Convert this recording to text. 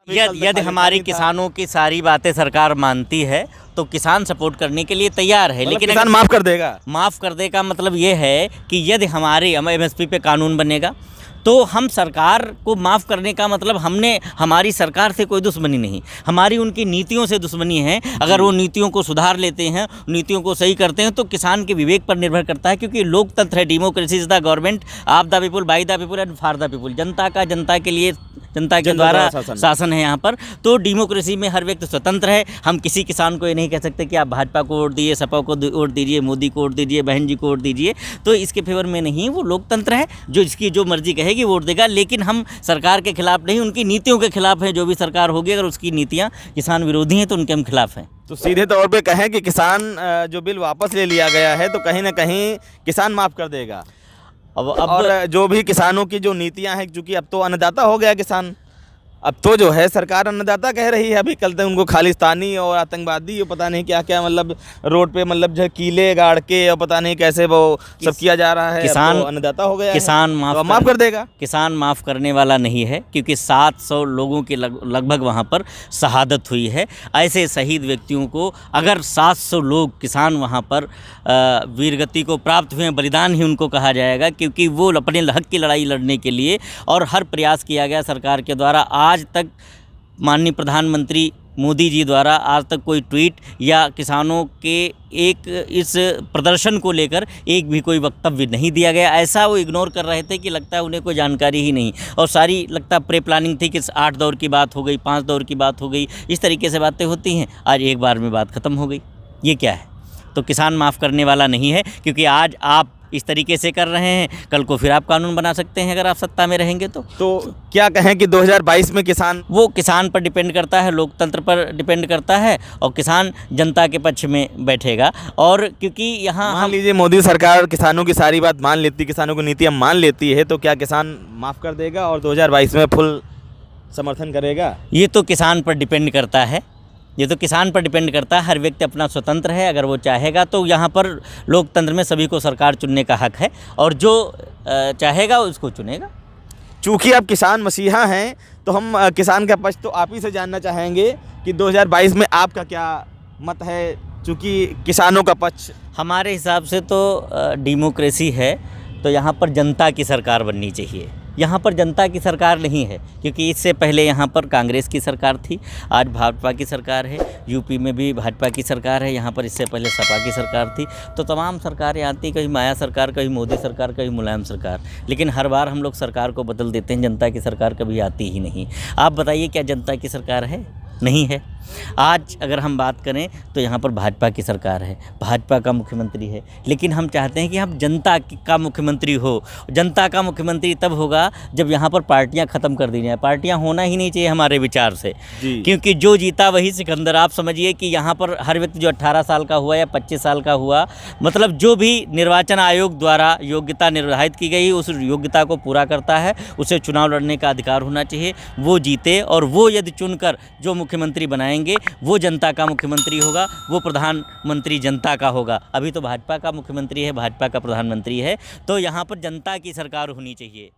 यदि हमारी किसानों की सारी बातें सरकार मानती है तो किसान सपोर्ट करने के लिए तैयार है, लेकिन किसान माफ़ कर देगा। माफ़ कर देगा मतलब ये है कि यदि हमारे MSP पे कानून बनेगा तो हम सरकार को माफ़ करने का मतलब हमारी सरकार से कोई दुश्मनी नहीं, हमारी उनकी नीतियों से दुश्मनी है। अगर वो नीतियों को सुधार लेते हैं, नीतियों को सही करते हैं तो किसान के विवेक पर निर्भर करता है, क्योंकि लोकतंत्र है, democracy is the government of the people, by the people and for the people. जनता का जनता के लिए, जनता के द्वारा शासन है यहाँ पर। तो डेमोक्रेसी में हर व्यक्ति स्वतंत्र है। हम किसी किसान को ये नहीं कह सकते कि आप भाजपा को वोट दीजिए, सपा को वोट दीजिए, मोदी को वोट दीजिए, बहन जी को वोट दीजिए, तो इसके फेवर में नहीं। वो लोकतंत्र है, जो इसकी जो मर्जी कहेगी वोट देगा, लेकिन हम सरकार के खिलाफ नहीं, उनकी नीतियों के खिलाफ है। जो भी सरकार होगी अगर उसकी नीतियाँ किसान विरोधी हैं तो उनके हम खिलाफ हैं। तो सीधे तौर पे कहें कि किसान जो बिल वापस ले लिया गया है तो कहीं ना कहीं किसान माफ़ कर देगा। अब और जो भी किसानों की जो नीतियां हैं, क्योंकि अब तो अन्नदाता हो गया किसान, अब तो जो है सरकार अन्नदाता कह रही है। अभी कल तक उनको खालिस्तानी और आतंकवादी और पता नहीं क्या क्या, मतलब रोड पे मतलब जो कीले गाड़ के और पता नहीं कैसे वो सब किया जा रहा है। किसान तो अन्नदाता हो गया, किसान माफ़ कर देगा। किसान माफ़ करने वाला नहीं है, क्योंकि 700 लोगों की लगभग वहाँ पर शहादत हुई है। ऐसे शहीद व्यक्तियों को अगर 700 लोग किसान वहाँ पर वीरगति को प्राप्त हुए, बलिदान ही उनको कहा जाएगा, क्योंकि वो अपने हक की लड़ाई लड़ने के लिए और हर प्रयास किया गया सरकार के द्वारा। आज तक माननीय प्रधानमंत्री मोदी जी द्वारा आज तक कोई ट्वीट या किसानों के एक इस प्रदर्शन को लेकर एक भी कोई वक्तव्य नहीं दिया गया। ऐसा वो इग्नोर कर रहे थे कि लगता है उन्हें कोई जानकारी ही नहीं, और सारी लगता प्री प्लानिंग थी कि 8 दौर की बात हो गई, 5 दौर की बात हो गई, इस तरीके से बातें होती हैं। आज एक बार में बात ख़त्म हो गई, ये क्या है? तो किसान माफ़ करने वाला नहीं है, क्योंकि आज आप इस तरीके से कर रहे हैं, कल को फिर आप कानून बना सकते हैं अगर आप सत्ता में रहेंगे तो क्या कहें कि 2022 में किसान, वो किसान पर डिपेंड करता है, लोकतंत्र पर डिपेंड करता है, और किसान जनता के पक्ष में बैठेगा। और क्योंकि यहाँ मान लीजिए मोदी सरकार किसानों की सारी बात मान लेती, किसानों की नीतियाँ मान लेती है, तो क्या किसान माफ़ कर देगा और 2022 में फुल समर्थन करेगा? ये तो किसान पर डिपेंड करता है, ये तो किसान पर डिपेंड करता है। हर व्यक्ति अपना स्वतंत्र है, अगर वो चाहेगा तो यहाँ पर लोकतंत्र में सभी को सरकार चुनने का हक है, और जो चाहेगा उसको चुनेगा। चूँकि आप किसान मसीहा हैं तो हम किसान का पक्ष तो आप ही से जानना चाहेंगे कि 2022 में आपका क्या मत है, चूँकि किसानों का पक्ष? हमारे हिसाब से तो डेमोक्रेसी है, तो यहाँ पर जनता की सरकार बननी चाहिए। यहाँ पर जनता की सरकार नहीं है, क्योंकि इससे पहले यहाँ पर कांग्रेस की सरकार थी, आज भाजपा की सरकार है, यूपी में भी भाजपा की सरकार है, यहाँ पर इससे पहले सपा की सरकार थी। तो तमाम सरकारें आती, कभी माया सरकार, कभी मोदी सरकार, कभी मुलायम सरकार, लेकिन हर बार हम लोग सरकार को बदल देते हैं। जनता की सरकार कभी आती ही नहीं। आप बताइए, क्या जनता की सरकार है? नहीं है। आज अगर हम बात करें तो यहाँ पर भाजपा की सरकार है, भाजपा का मुख्यमंत्री है, लेकिन हम चाहते हैं कि हम जनता का मुख्यमंत्री हो। जनता का मुख्यमंत्री तब होगा जब यहाँ पर पार्टियाँ ख़त्म कर दी जाए। पार्टियाँ होना ही नहीं चाहिए हमारे विचार से, क्योंकि जो जीता वही सिकंदर। आप समझिए कि यहाँ पर हर व्यक्ति जो 18 साल का हुआ या 25 साल का हुआ, मतलब जो भी निर्वाचन आयोग द्वारा योग्यता निर्धारित की गई उस योग्यता को पूरा करता है, उसे चुनाव लड़ने का अधिकार होना चाहिए। वो जीते, और वो यदि चुनकर जो मुख्यमंत्री बनाएंगे वो जनता का मुख्यमंत्री होगा, वो प्रधानमंत्री जनता का होगा। अभी तो भाजपा का मुख्यमंत्री है, भाजपा का प्रधानमंत्री है, तो यहाँ पर जनता की सरकार होनी चाहिए।